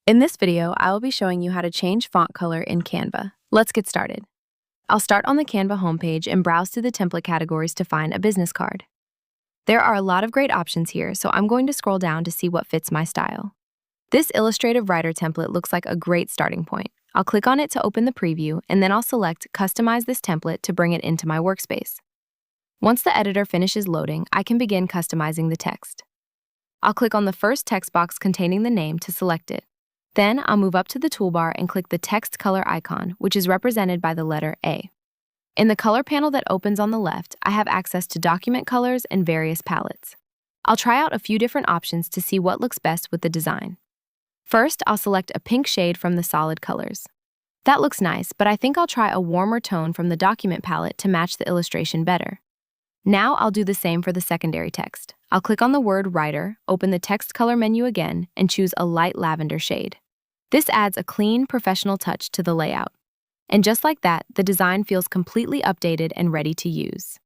In this video, I will be showing you how to change font color in Canva. Let's get started. I'll start on the Canva homepage and browse through the template categories to find a business card. There are a lot of great options here, so I'm going to scroll down to see what fits my style. This illustrative writer template looks like a great starting point. I'll click on it to open the preview, and then I'll select Customize this template to bring it into my workspace. Once the editor finishes loading, I can begin customizing the text. I'll click on the first text box containing the name to select it. Then I'll move up to the toolbar and click the text color icon, which is represented by the letter A. In the color panel that opens on the left, I have access to document colors and various palettes. I'll try out a few different options to see what looks best with the design. First, I'll select a pink shade from the solid colors. That looks nice, but I think I'll try a warmer tone from the document palette to match the illustration better. Now I'll do the same for the secondary text. I'll click on the word writer, open the text color menu again, and choose a light lavender shade. This adds a clean, professional touch to the layout. And just like that, the design feels completely updated and ready to use.